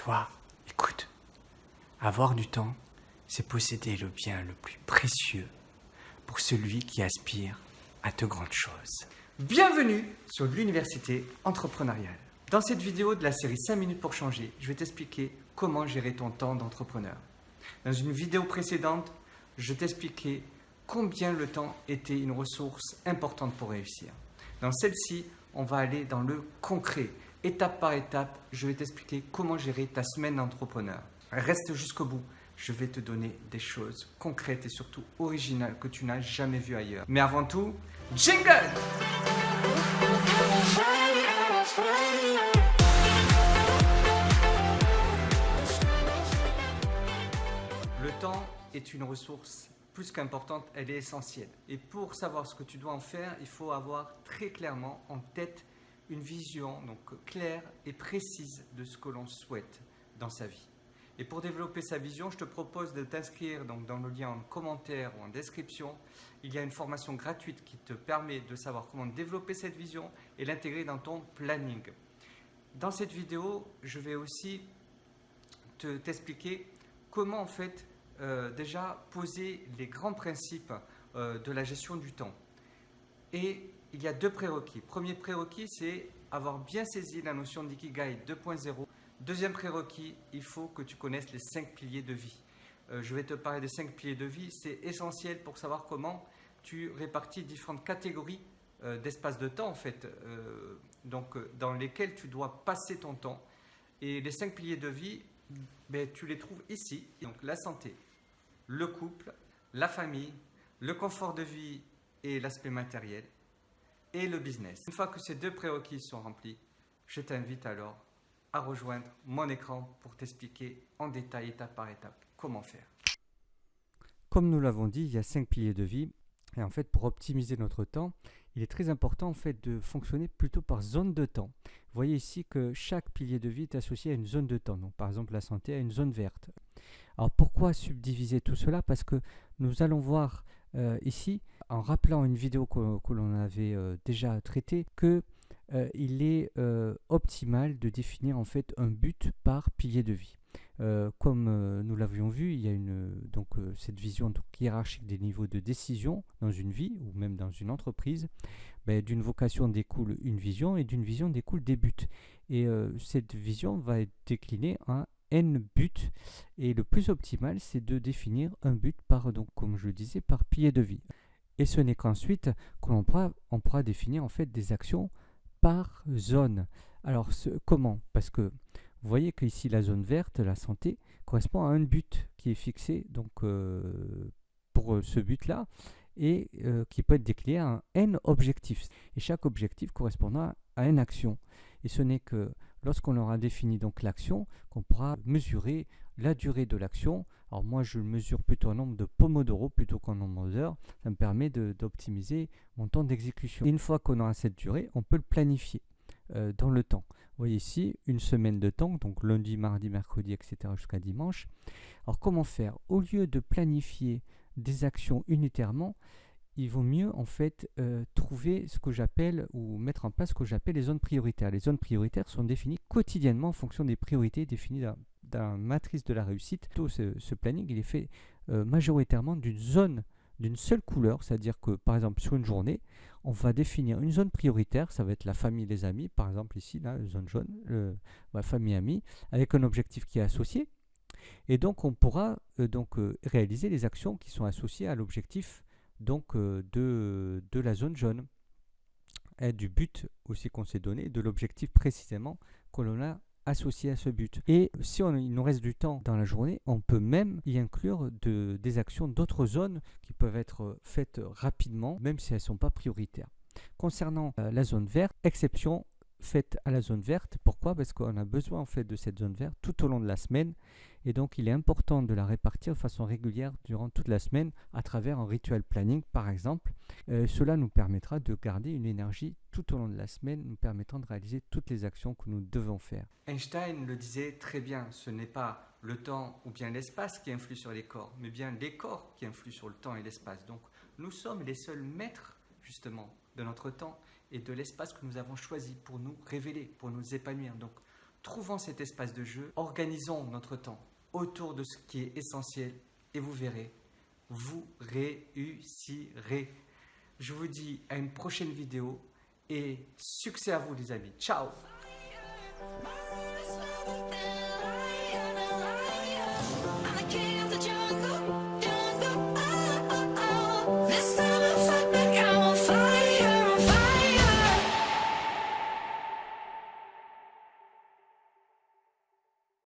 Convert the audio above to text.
Toi, écoute, avoir du temps, c'est posséder le bien le plus précieux pour celui qui aspire à de grandes choses. Bienvenue sur l'université entrepreneuriale. Dans cette vidéo de la série 5 minutes pour changer, je vais t'expliquer comment gérer ton temps d'entrepreneur. Dans une vidéo précédente, je t'expliquais combien le temps était une ressource importante pour réussir. Dans celle-ci, on va aller dans le concret. Étape par étape, je vais t'expliquer comment gérer ta semaine d'entrepreneur. Reste jusqu'au bout. Je vais te donner des choses concrètes et surtout originales que tu n'as jamais vues ailleurs. Mais avant tout, jingle! Le temps est une ressource plus qu'importante, elle est essentielle. Et pour savoir ce que tu dois en faire, il faut avoir très clairement en tête une vision donc claire et précise de ce que l'on souhaite dans sa vie. Et pour développer sa vision, je te propose de t'inscrire donc dans le lien en commentaire ou en description. Il y a une formation gratuite qui te permet de savoir comment développer cette vision et l'intégrer dans ton planning. Dans cette vidéo, je vais aussi t'expliquer comment en fait déjà poser les grands principes de la gestion du temps. Et il y a deux prérequis. Premier prérequis, c'est avoir bien saisi la notion d'ikigai 2.0. Deuxième prérequis, il faut que tu connaisses les 5 piliers de vie. Je vais te parler des 5 piliers de vie. C'est essentiel pour savoir comment tu répartis différentes catégories d'espace de temps, en fait, dans lesquels tu dois passer ton temps. Et les 5 piliers de vie, tu les trouves ici. Donc la santé, le couple, la famille, le confort de vie et l'aspect matériel, et le business. Une fois que ces deux prérequis sont remplis, je t'invite alors à rejoindre mon écran pour t'expliquer en détail, étape par étape, comment faire. Comme nous l'avons dit, il y a 5 piliers de vie. Et en fait, pour optimiser notre temps, il est très important en fait de fonctionner plutôt par zone de temps. Vous voyez ici que chaque pilier de vie est associé à une zone de temps. Donc, par exemple, la santé à une zone verte. Alors, pourquoi subdiviser tout cela? Parce que nous allons voir ici, en rappelant une vidéo que l'on avait déjà traitée, que il est optimal de définir en fait un but par pilier de vie. Comme nous l'avions vu, il y a cette vision hiérarchique des niveaux de décision dans une vie ou même dans une entreprise. D'une vocation découle une vision et d'une vision découle des buts. Et cette vision va être déclinée en N buts. Et le plus optimal, c'est de définir un but par, donc, comme je le disais, par pilier de vie. Et ce n'est qu'ensuite qu'on pourra définir en fait des actions par zone. Alors comment? Parce que vous voyez qu'ici la zone verte, la santé, correspond à un but qui est fixé donc, pour ce but-là et qui peut être décliné à un N objectifs. Et chaque objectif correspondra à une action. Et ce n'est que lorsqu'on aura défini donc l'action qu'on pourra mesurer la durée de l'action. Alors moi je mesure plutôt un nombre de pomodoro plutôt qu'un nombre d'heures. Ça me permet d'optimiser mon temps d'exécution. Une fois qu'on aura cette durée, on peut le planifier dans le temps. Vous voyez ici une semaine de temps, donc lundi, mardi, mercredi, etc. jusqu'à dimanche. Alors comment faire? Au lieu de planifier des actions unitairement, il vaut mieux en fait trouver ce que j'appelle ou mettre en place ce que j'appelle les zones prioritaires. Les zones prioritaires sont définies quotidiennement en fonction des priorités définies dans la matrice de la réussite. Ce planning il est fait majoritairement d'une zone, d'une seule couleur, c'est-à-dire que par exemple sur une journée, on va définir une zone prioritaire, ça va être la famille, les amis, par exemple ici, là, zone jaune, famille, amis, avec un objectif qui est associé. Et donc on pourra réaliser les actions qui sont associées à l'objectif de la zone jaune, et du but aussi qu'on s'est donné, de l'objectif précisément que l'on a associé à ce but. Et si il nous reste du temps dans la journée, on peut même y inclure des actions d'autres zones qui peuvent être faites rapidement, même si elles ne sont pas prioritaires. Concernant la zone verte, exception faite à la zone verte. Pourquoi? Parce qu'on a besoin en fait de cette zone verte tout au long de la semaine et donc il est important de la répartir de façon régulière durant toute la semaine à travers un rituel planning par exemple. Cela nous permettra de garder une énergie tout au long de la semaine, nous permettant de réaliser toutes les actions que nous devons faire. Einstein le disait très bien, ce n'est pas le temps ou bien l'espace qui influe sur les corps, mais bien les corps qui influent sur le temps et l'espace. Donc nous sommes les seuls maîtres justement de notre temps et de l'espace que nous avons choisi pour nous révéler, pour nous épanouir. Donc trouvons cet espace de jeu, organisons notre temps autour de ce qui est essentiel et vous verrez, vous réussirez. Je vous dis à une prochaine vidéo et succès à vous les amis. Ciao!